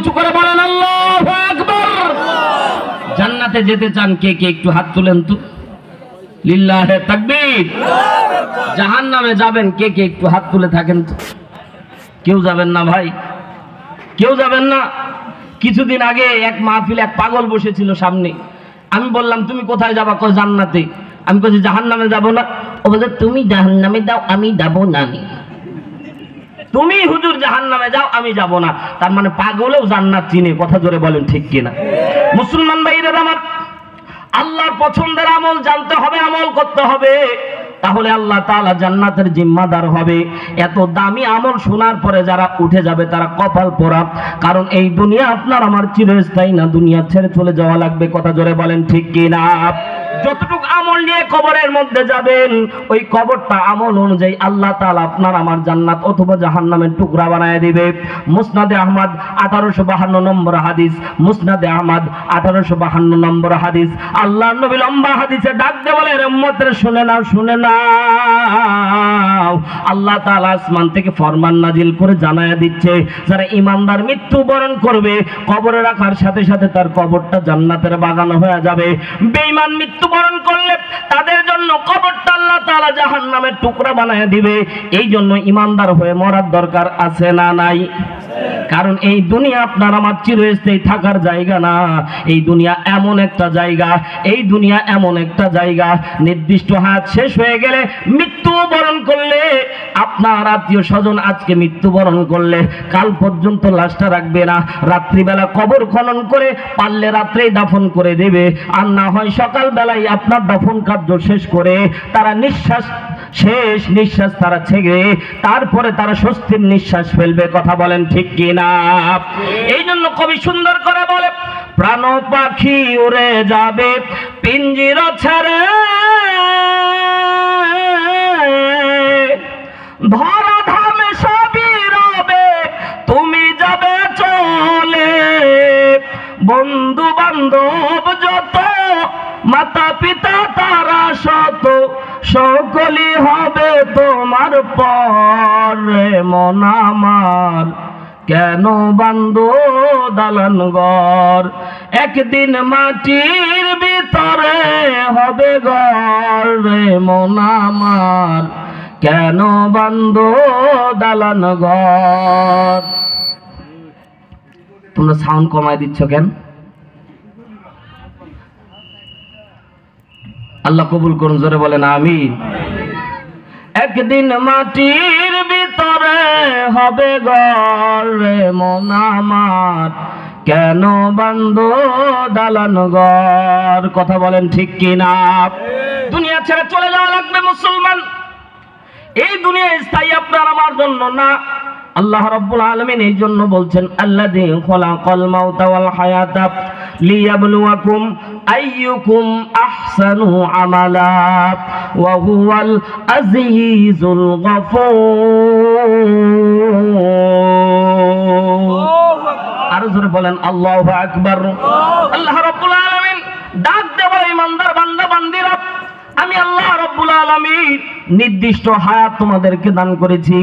উঁচু করে বলেন আল্লাহু আকবার। জান্নাতে যেতে চান কে কে একটু হাত তুলেন তো, লিল্লাহে তাকবীর। জাহান্নামে যাবেন কে কে একটু হাত তুলে থাকেন তো। কেউ যাবেন না ভাই, কেউ যাবেন না। কিছুদিন আগে এক মাহফিলে এক পাগল বসেছিল সামনে। আমি বললাম তুমি কোথায় যাবা? কয় জান্নাতে। আমি বলছি জাহান্নামে যাব না। ও বলছে তুমি জাহান্নামে যাও, আমি যাব না। তুমি হুজুর জাহান্নামে যাও, আমি যাব না। তার মানে পাগলেও জান্নাত চিনে। কথা জোরে বলেন ঠিক কিনা? মুসলমান ভাইরা আমার, আল্লাহর পছন্দের আমল জানতে হবে, আমল করতে হবে, তাহলে আল্লাহ তাআলা জান্নাতের জিম্মাদার হবে। এত দামি আমল শোনার পরে যারা উঠে যাবে তারা কপাল পোড়া। কারণ এই দুনিয়া আপনার আমার চিরস্থায়ী না, দুনিয়া ছেড়ে চলে যাওয়া লাগবে। কথা জোরে বলেন ঠিক কিনা? যতটুকু আমল নিয়ে কবরের মধ্যে যাবেন, ওই কবরটা আমল অনুযায়ী আল্লাহ তাআলা আপনার আমার জান্নাত অথবা জাহান্নামের টুকরা বানায় দিবে। মুসনাদে আহমদ 1852 নম্বর হাদিস, মুসনাদে আহমদ 1852 নম্বর হাদিস। আল্লাহর নবী লম্বা হাদিসে ডাক দিয়ে বলে, উম্মতের শুনে নাও, শুনে নাও। আল্লাহ তাআলা আসমান থেকে ফরমান নাজিল করে জানায়া দিচ্ছে, যারা ঈমানদার মৃত্যুবরণ করবে কবরে রাখার সাথে সাথে তার কবরটা জান্নাতের বাগান হয়ে যাবে। বেঈমান মৃত্যুবরণ করলে তাদের জন্য কবরটা আল্লাহ তাআলা জাহান্নামের টুকরা বানায় দিবে। এই জন্য ঈমানদার হয়ে মরার দরকার আছে না নাই? কারণ এই দুনিয়া আপনার আমার চিরস্থায়ী থাকার জায়গা না। এই দুনিয়া এমন একটা জায়গা, এই দুনিয়া এমন একটা জায়গা, নির্দিষ্ট হায়াত শেষ হয়ে গেলে, মৃত্যুবরণ করলে, আপনার আত্মীয় স্বজন আজকে মৃত্যুবরণ করলে কাল পর্যন্ত লাশটা রাখবে না। রাত্রিবেলা কবর খনন করে পারলে রাত্রেই দাফন করে দেবে, আর না হয় সকালবেলায় আপনার দাফন কার্য শেষ করে তারা শেষ নিঃশ্বাস তারা ছেড়ে তারপরে তারা স্বস্তির নিঃশ্বাস ফেলবে। কথা বলেন ঠিক কিনা? এই জন্য কবি সুন্দর করে বলে, প্রাণ পাখি উড়ে যাবে পিঞ্জিরা ছেড়ে, ধরা ধামে সবই রবে, তুমি যাবে চলে। বন্ধু বান্ধব যত, মাতা পিতা তারা শত, সকলই হবে তোমার পরে। মন আমার কেন বান্ধো দালান ঘর, একদিন মাটির ভিতরে হবে ঘর। মন আমার কেন বান্ধো দালান ঘর। তোমরা সাউন্ড কমায় দিচ্ছ কেন? আল্লাহ কবুল করুন, জোরে বলেন আমিন। একদিন মাটির ভিতরে হবে ঘর, মন আমার কেন বান্ধো দালান ঘর। কথা বলেন ঠিক কিনা? দুনিয়া ছেড়ে চলে যাওয়া লাগবে মুসলমান। এই দুনিয়া স্থায়ী আপনার আমার জন্য না। আল্লাহ রাব্বুল আলামিন এই জন্য বলছেন, আল্লাযী খালাকাল মাউতা ওয়াল হায়াতা লিয়াবলুয়াকুম আইয়ুকুম আহসানু আমালা ওয়া হুয়াল আজিজুল গফুর। আরো জোরে বলেন আল্লাহু আকবার। আল্লাহ রাব্বুল আলামিন ডাক দেওয়া ইমানদার বান্দা বান্দিরা, আমি আল্লাহ রাব্বুল আলামিন নির্দিষ্ট হায়াত তোমাদেরকে দান করেছি।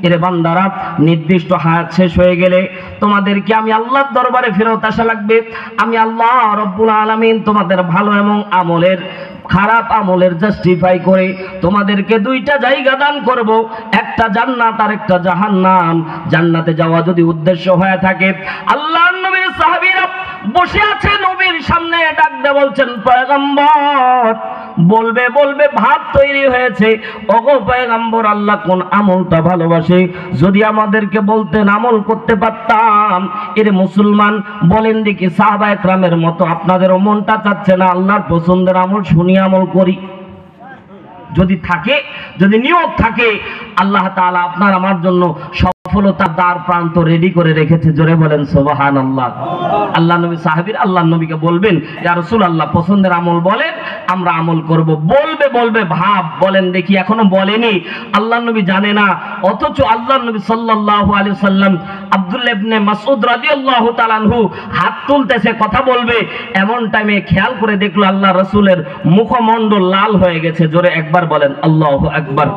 এর বান্দারা, নির্দিষ্ট হায়াত শেষ হয়ে গেলে তোমাদেরকে আমি আল্লাহর দরবারে ফেরত আসা লাগবে। আমি আল্লাহ রাব্বুল আলামিন তোমাদের ভালো এবং আমলের খারাপ আমলের জাস্টিফাই করে তোমাদেরকে দুইটা জায়গা দান করব, একটা জান্নাত আর একটা জাহান্নাম। জান্নাতে যাওয়া যদি উদ্দেশ্য হয়ে থাকে, আল্লাহর নবীর সাহাবীরা বসে আছে নবীর সামনে, ডাক দিয়ে বলছেন, পয়গম্বর বলবে বলবে ভাব তৈরি হয়েছে, ওগো পয়গম্বর, আল্লাহ কোন আমলটা ভালোবাসে, যদি আমাদেরকে বলতেন আমল করতে পারতাম। এর মুসলমান বলেন দেখি, সাহাবায়ে কেরামের মতো আপনাদেরও মনটা চাচ্ছে না আল্লাহর পছন্দের আমল শুনি, আমল করি? যদি থাকে, যদি নিয়ত থাকে, আল্লাহ তাআলা আপনার আমার জন্য সফলতার দ্বার প্রান্ত রেডি করে রেখেছে। জোরে বলেন সুবহানাল্লাহ। আল্লাহ নবী সাহাবীর আল্লাহ নবীকে বলবেন, ইয়া রাসূলুল্লাহ পছন্দের আমল বলেন, আমরা আমল করব। বলবে বলবে ভাব, বলেন দেখি, এখনো বলেনি, আল্লাহ নবী জানে না। অথচ আল্লাহ নবী সাল্লাল্লাহু আলাইহি সাল্লাম আব্দুল্লাহ ইবনে মাসউদ রাদিয়াল্লাহু তাআলা আনহু হাত তুলতেছে, কথা বলবে, এমন টাইমে খেয়াল করে দেখলো আল্লাহ রাসূলের মুখমণ্ডল লাল হয়ে গেছে। জোরে একবার বলেন আল্লাহু আকবার।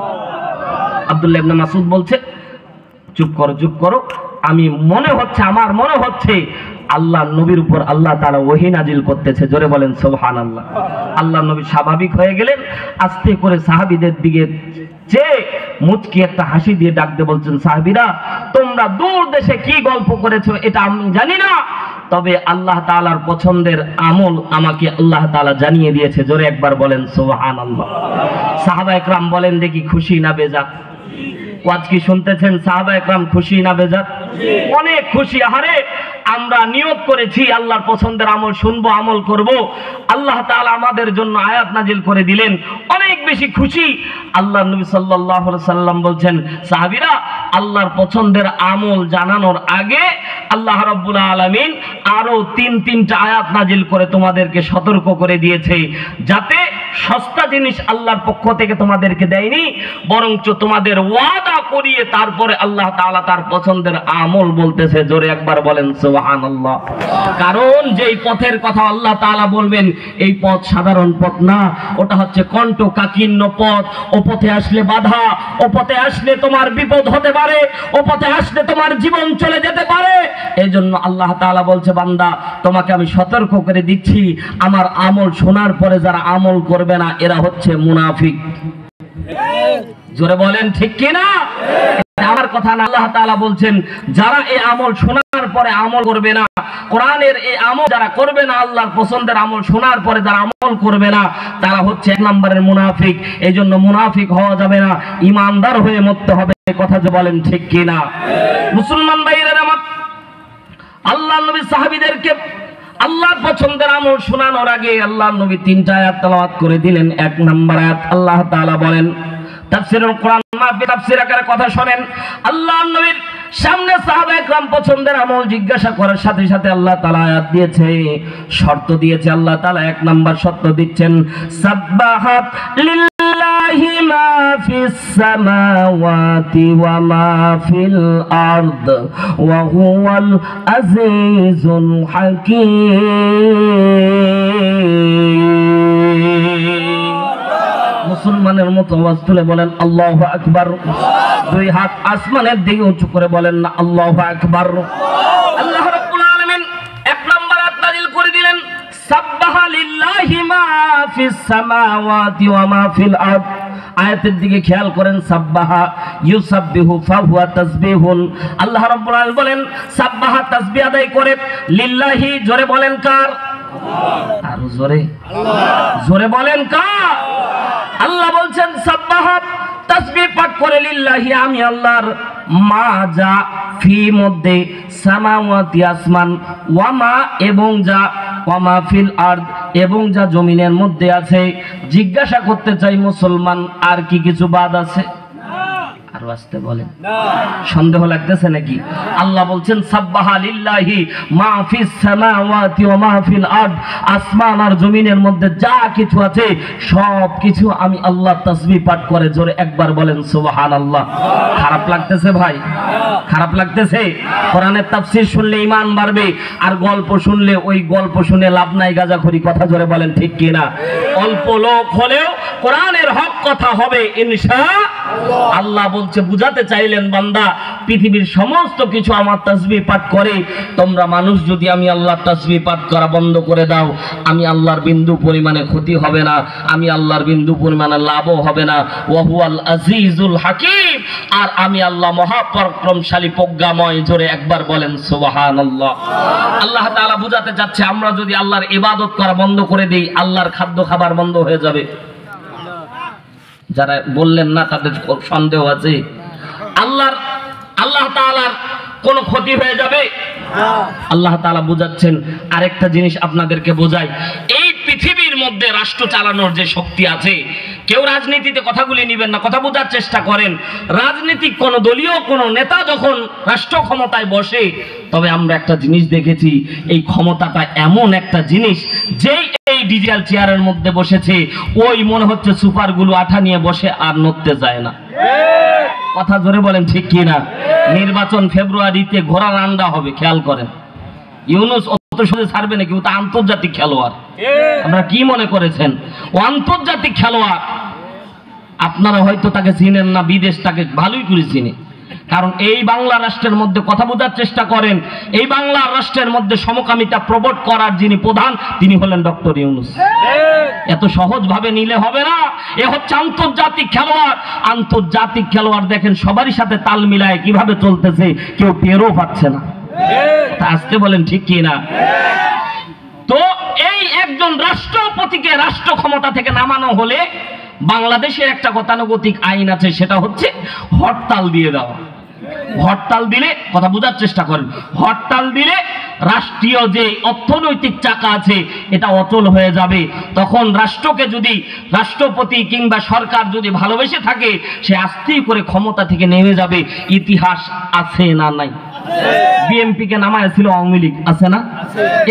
আব্দুল্লাহ ইবনে মাসউদ বলছে, চুপ করো চুপ করো, আমি আমার মনে হচ্ছে আল্লাহ নবীর উপর আল্লাহ তাআলা ওহী নাজিল করতেছে। জোরে বলেন সুবহানাল্লাহ। আল্লাহ নবী স্বাভাবিক হয়ে গেলেন, আস্তে করে সাহাবীদের দিকে চেয়ে মুচকি একটা হাসি দিয়ে ডাক দিয়ে বলছেন, সাহাবীরা তোমরা দূর দেশে কি গল্প করেছো এটা আমি জানি না, তবে আল্লাহ তাআলার পছন্দের আমল আমাকে আল্লাহ তাআলা জানিয়ে দিয়েছে। জোরে একবার বলেন সুবহানাল্লাহ। সাহাবা একরাম বলেন দেখি খুশি না বেজার? ওয়াজ কি শুনতেছেন? সাহাবা একরাম খুশি না বেজার? অনেক খুশি। আরে আমরা নিয়ত করেছি আল্লাহর পছন্দের আমল শুনবো, আমল করব, আল্লাহ তাআলা আমাদের জন্য আয়াত নাজিল করে দিলেন, অনেক বেশি খুশি। আল্লাহ নবী সাল্লাল্লাহু আলাইহি সাল্লাম বলছেন, সাহাবীরা আল্লাহর পছন্দের আমল জানানোর আগে আল্লাহ রাব্বুল আলামিন আরো তিনটা আয়াত নাজিল করে তোমাদেরকে সতর্ক করে দিয়েছে, যাতে সস্তা জিনিস আল্লাহর পক্ষ থেকে তোমাদেরকে দেয়নি, বরঞ্চ তোমাদের ওয়াদা করিয়ে তারপরে আল্লাহ তাআলা তার পছন্দের আমল বলতেছে। জোরে একবার বলেন সুবহানাল্লাহ। কারণ যেই পথের কথা আল্লাহ তাআলা বলবেন এই পথ সাধারণ পথ না, ওটা হচ্ছে কণ্টকাকীর্ণ পথ। ও পথে আসলে বাধা, ও পথে আসলে তোমার বিপদ হতে পারে, ও পথে আসলে তোমার জীবন চলে যেতে পারে। এই জন্য আল্লাহ তাআলা বলছে, বান্দা তোমাকে আমি সতর্ক করে দিচ্ছি, আমার আমল শোনার পরে যারা আমল করবে না এরা হচ্ছে মুনাফিক। জোরে বলেন ঠিক কিনা? আমার কথা না, আল্লাহ তাআলা বলছেন যারা এই আমল শোনার পরে আমল করবে না, কোরআনের এই আমল যারা করবে না, আল্লাহর পছন্দের আমল শোনার পরে যারা আমল করবে না, তারা হচ্ছে 1 নম্বরের মুনাফিক। এই জন্য মুনাফিক হওয়া যাবে না, ইমানদার হয়ে মরতে হবে। কথা যে বলেন ঠিক কিনা? মুসলমান ভাইরা আমার, আল্লাহ নবী সাহাবীদেরকে আল্লাহর পছন্দের আমল শোনানোর আগে আল্লাহ নবী 3টা আয়াত তেলাওয়াত করে দিলেন। 1 নম্বর আয়াত আল্লাহ তাআলা বলেন, তাফসীরুল কোরআন মাহফিল তাফসীর আকারে কথা শুনেন, আল্লাহ নবীর সামনে সাহাবা একরাম পছন্দের আমল জিজ্ঞাসা করার সাথে সাথে আল্লাহ তাআলা আয়াত দিয়েছে, শর্ত দিয়েছে। আল্লাহ তাআলা 1 নম্বর শর্ত দিচ্ছেন, সাব্বাহাত লিল্লাহি মা ফিস সামাওয়াতি ওয়া মা ফিল আরদ ওয়া হুয়াল আজিজুল হাকীম। মুসলমানের মতো আওয়াজ তুলে বলেন আল্লাহু আকবার। 2 হাত আসমানের দিকে উঁচু করে বলেন না আল্লাহু আকবার। আল্লাহ রাব্বুল আলামিন 1 নম্বর আয়াত নাযিল করে দিলেন, সাব্বাহা লিল্লাহি মা ফিস সামাওয়াতি ওয়া মা ফিল আরদ। আয়াতের দিকে খেয়াল করেন, সাব্বাহা ইউসাব্বিহু ফাহুয়া তাসবিহুন। আল্লাহ রাব্বুল আলামিন বলেন সাব্বাহা তাসবিহ আদায় করে, লিল্লাহি জোরে বলেন কার? আর জোরে জোরে বলেন কার? আল্লাহ বলছেন সাব্বাহা তাসবিহ পাঠ করে, লিল্লাহি আমি আল্লাহর, মা যা ফি মধ্যে, সামাওয়াতি আসমান, ওয়া মা এবং যা, ওয়া মা ফিল আরদ এবং যা জমিনের মধ্যে আছে। জিজ্ঞাসা করতে চাই মুসলমান, আর কি কিছু বাদ আছে? আরো আসতে বলেন, সন্দেহ লাগতেছে নাকি? আল্লাহ বলছেন সাব্বাহা লিল্লাহি মা ফিস সামাওয়াতি ওয়া মা ফিল আরদ, আসমান আর জমিনের মধ্যে যা কিছু আছে সব কিছু আমি আল্লাহ তাসবিহ পাঠ করে। জোরে একবার বলেন সুবহানাল্লাহ। খারাপ লাগতেছে ভাই? খারাপ লাগতেছে? কোরআনের তাফসীর শুনলে ঈমান বাড়বে, আর গল্প শুনলে ওই গল্প শুনে লাভ নাই, গাজাখড়ি। কথা জোরে বলেন ঠিক কিনা? অল্প লোক হলেও কোরআনের হক কথা হবে ইনশাআল্লাহ। আল্লাহ বলছে, বুঝাতে চাইলেন বান্দা পৃথিবীর সমস্ত কিছু আমার তাসবিহ পাঠ করে, তোমরা মানুষ যদি আমি আল্লাহর তাসবিহ পাঠ করা বন্ধ করে দাও, আমি আল্লাহর বিন্দু পরিমাণে ক্ষতি হবে না, আমি আল্লাহর বিন্দু পরিমাণে লাভও হবে না। ওয়া হুয়াল আজিজুল হাকীম, আর আমি আল্লাহ মহাপরাক্রমশালী প্রজ্ঞাময়। জোরে একবার বলেন সুবহানাল্লাহ। আল্লাহ তাআলা বুঝাতে চাচ্ছে আমরা যদি আল্লাহর ইবাদত করা বন্ধ করে দেই, আল্লাহর খাদ্য খাবার বন্ধ হয়ে যাবে। যারা বললেন না তাদের সন্দেহ আছে, আল্লাহ তাআলার কোনো ক্ষতি হয়ে যাবে? আল্লাহ তাআলা বুঝাচ্ছেন আরেকটা জিনিস আপনাদেরকে বোঝাই, এই পৃথিবীর মধ্যে রাষ্ট্র চালানোর যে শক্তি আছে, কেউ রাজনীতিতে কথাগুলি নেবেন না, কথা বোঝার চেষ্টা করেন। রাজনীতিক কোন দলীয় কোন নেতা যখন রাষ্ট্র ক্ষমতায় বসে, তবে আমরা একটা জিনিস দেখেছি, এই ক্ষমতাটা এমন একটা জিনিস, যেই এই ডিজিটাল চেয়ারের মধ্যে বসেছে ওই মনে হচ্ছে সুপারগুলো আঠা নিয়ে বসে আর নড়তে যায় না। কথা জোরে বলেন ঠিক কিনা? নির্বাচন ফেব্রুয়ারিতে ঘোড়ার আন্ডা হবে, খেয়াল করেন। ইউনূস অত সোজা ছাড়বে নাকি? ও তো আন্তর্জাতিক খেলোয়াড়। আপনারা কি মনে করেছেন ও আন্তর্জাতিক খেলোয়াড়? আপনারা হয়তো তাকে চিনেন না, বিদেশ তাকে ভালোই করে চিনে। কারণ এই বাংলা রাষ্ট্রের মধ্যে কথা বোঝার চেষ্টা করেন, এই বাংলা রাষ্ট্রের মধ্যে সমকামিতা প্রবট করার যিনি প্রধান তিনি হলেন ডক্টর ইউনূস। এত সহজ ভাবে নিলে হবে না। এ হচ্ছে আন্তর্জাতিক খেলোয়াড়। আন্তর্জাতিক খেলোয়াড় দেখেন সবারই সাথে তাল মিলায় কিভাবে চলতেছে, কেউ টেরও পাচ্ছে না। তা আসতে বলেন ঠিক কি না? তো এই একজন রাষ্ট্রপতিকে রাষ্ট্র ক্ষমতা থেকে নামানো হলে বাংলাদেশের একটা গতানুগতিক আইন আছে, সেটা হচ্ছে হরতাল দিয়ে দেওয়া। হরতাল দিলে, কথা বোঝার চেষ্টা করেন, হরতাল দিলে রাষ্ট্রীয় যে অর্থনৈতিক চাকা আছে এটা অচল হয়ে যাবে। তখন রাষ্ট্রকে যদি রাষ্ট্রপতি কিংবা সরকার যদি ভালোবেসে থাকে, সে আস্তেই করে ক্ষমতা থেকে নেমে যাবে। ইতিহাস আছে না নাই? বিএনপি কে নামাইছিল আওয়ামী লীগ, আছে না?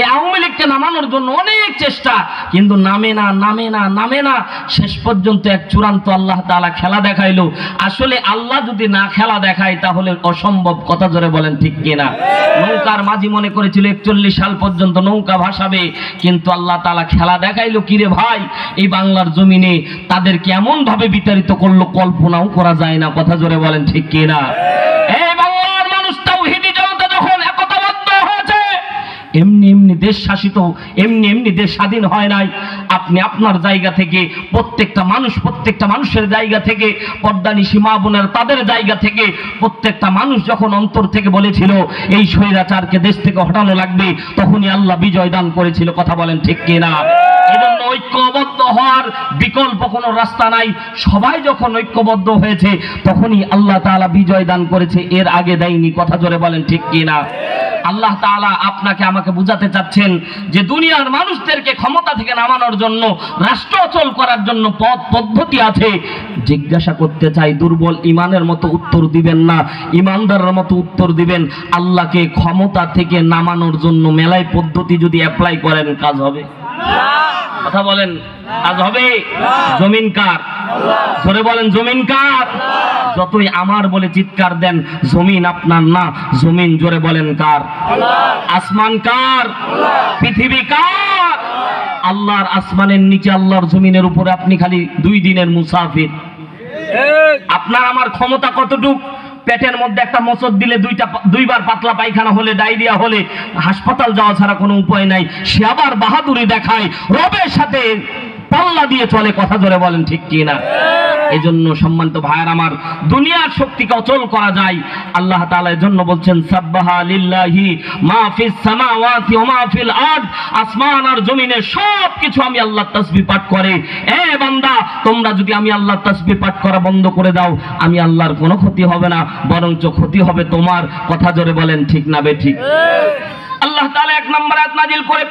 এই আওয়ামী লীগকে নামানোর জন্য অনেক চেষ্টা, কিন্তু নামে না, নামে না, নামে না। শেষ পর্যন্ত এক চূড়ান্ত আল্লাহ তাআলা খেলা দেখাইলো। আসলে আল্লাহ যদি না খেলা দেখায় তাহলে অসম্ভব, কথা জোরে বলেন ঠিক কিনা? নৌকার মাঝি মনে করেছিল 41 সাল পর্যন্ত নৌকা ভাসাবে, কিন্তু আল্লাহ তাআলা খেলা দেখাইলো কিরে ভাই, এই বাংলার জমিনে তাদেরকে এমন ভাবে বিতাড়িত করলো কল্পনাও করা যায় না, কথা জোরে বলেন ঠিক কিনা? এই বাংলার মানুষ তাওহীদি জনতা যখন একতাবদ্ধ হয়েছে, এমনি এমনি দেশ শাসিত, এমনি এমনি দেশ স্বাধীন হয় নাই। আপনি আপনার জায়গা থেকে, প্রত্যেকটা মানুষ প্রত্যেকটা মানুষের জায়গা থেকে, পর্দানিশী মা বোনের তাদের জায়গা থেকে প্রত্যেকটা মানুষ যখন অন্তর থেকে বলেছিল এই স্বৈরাচারকে দেশ থেকে হটানো লাগবে, তখনই আল্লাহ বিজয় দান করেছিল, কথা বলেন ঠিক কিনা? এজন্য ঐক্যবদ্ধ হওয়ার বিকল্প কোনো রাস্তা নাই। সবাই যখন ঐক্যবদ্ধ হয়েছে তখনই আল্লাহ তাআলা বিজয় দান করেছে, এর আগে দেয়নি, কথা জোরে বলেন ঠিক কিনা? আল্লাহ তাআলা আপনাকে আমাকে বুঝাতে চাচ্ছেন যে দুনিয়ার মানুষদেরকে ক্ষমতা থেকে নামানোর জন্য, রাষ্ট্র অচল করার জন্য পথ পদ্ধতি আছে। জিজ্ঞাসা করতে চাই, দুর্বল ইমানের মতো উত্তর দিবেন না, ইমানদারের মতো উত্তর দিবেন। আল্লাহকে ক্ষমতা থেকে নামানোর জন্য মেলাই পদ্ধতি যদি অ্যাপ্লাই করেন, কাজ হবে? কথা বলেন, কাজ হবে? জমিন কার? জোরে বলেন, জমিন কার? যতই আমার বলে চিৎকার দেন, জমিন আপনার না, জমিন জোরে বলেন কার? আসমান কার? পৃথিবী কার? আল্লাহর। আসমানের নিচে, আল্লাহর জমিনের উপরে আপনি খালি 2 দিনের মুসাফির। আপনার আমার ক্ষমতা কতটুক? পেটের মধ্যে একটা মোচড় দিলে 2বার পাতলা পায়খানা হলে, ডায়রিয়া হলে হাসপাতাল যাওয়া ছাড়া কোনো উপায় নাই। সে আবার বাহাদুরি দেখায়, রবের সাথে পাল্লা দিয়ে চলে, কথা জোরে বলেন ঠিক কিনা? এই জন্য সম্মানিত ভাইয়ের আমার, দুনিয়ার শক্তিকে অচল করা যায়। আল্লাহ তাআলা এর জন্য বলছেন সাব্বাহা লিল্লাহি মা ফিস সামাওয়াতি ওয়া মা ফিল আরদ, আসমান আর জমিনে সব কিছু আমি আল্লাহর তাসবিহ পাঠ করে। এ বান্দা, তোমরা যদি আমি আল্লাহর তাসবিহ পাঠ করা বন্ধ করে দাও, আমি আল্লাহর কোনো ক্ষতি হবে না, বরঞ্চ ক্ষতি হবে তোমার, কথা জোরে বলেন ঠিক না বেঠিক? আল্লাহ তাআলা 1 নম্বর আয়াত নাজিল করে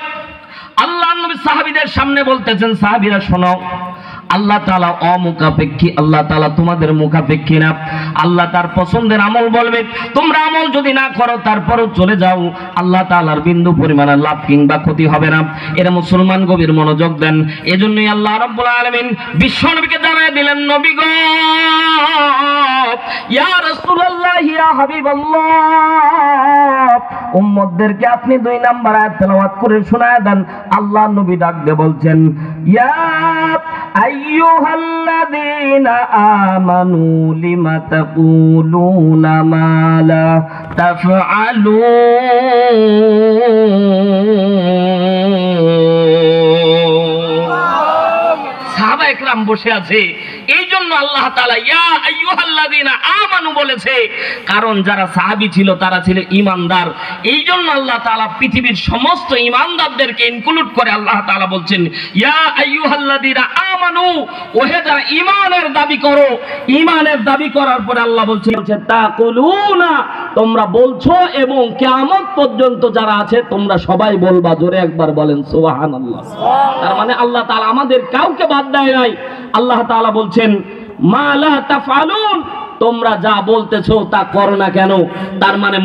আল্লাহর নবী সাহাবীদের সামনে বলতেছেন, সাহাবীরা শোনো, আল্লাহ তাআলা অমুখাপেক্ষী, আল্লাহ তাআলা তোমাদের মুখাপেক্ষী না। আল্লাহ তার পছন্দের আমল বলবে, তোমরা আমল যদি না করো তারপরও চলে যাও, আল্লাহ তাআলার বিন্দু পরিমাণের লাভ কিংবা ক্ষতি হবে না। এরা মুসলমান গভীর মনোযোগ দেন। এজন্যই আল্লাহ রাব্বুল আলামিন বিশ্বনবীকে জানায় দিলেন, নবী গো, ইয়া রাসূলুল্লাহ, ইয়া হাবিবাল্লাহ, উম্মতদেরকে আপনি 2 নাম্বার আয়াত তেলাওয়াত করে শোনায় দেন। আল্লাহ নবী ডাক দিয়ে বলছেন, ইয়া আইয়ুহাল্লাযীনা আমানু লিমা তাকুলুনা মা লা তাফআলুন। সাহাবা একরাম বসে আছে, এই জন্য আল্লাহ তাআলা ইয়া আইয়ুহাল্লাযীনা আমানু বলেছে, কারণ যারা সাহাবী ছিল তারা ছিল ঈমানদার। এই জন্য আল্লাহ তাআলা পৃথিবীর সমস্ত ঈমানদারদেরকে ইনক্লুড করে আল্লাহ তাআলা বলছেন, ইয়া আইয়ুহাল্লাযীনা আমানু, ওহে যারা ঈমানের দাবি করো। ঈমানের দাবি করার পরে আল্লাহ বলছেন তাকুলুনা, তোমরা বলছো এবং কিয়ামত পর্যন্ত যারা আছে তোমরা সবাই বলবা। জোরে একবার বলেন সুবহানাল্লাহ। তার মানে আল্লাহ তাআলা আমাদের কাউকে বাদ দেয় নাই। আল্লাহ তাআলা বলছেন মা লা তাফআলুন, তোমরা যা বলতেছো তা করো না কেন? তার মানে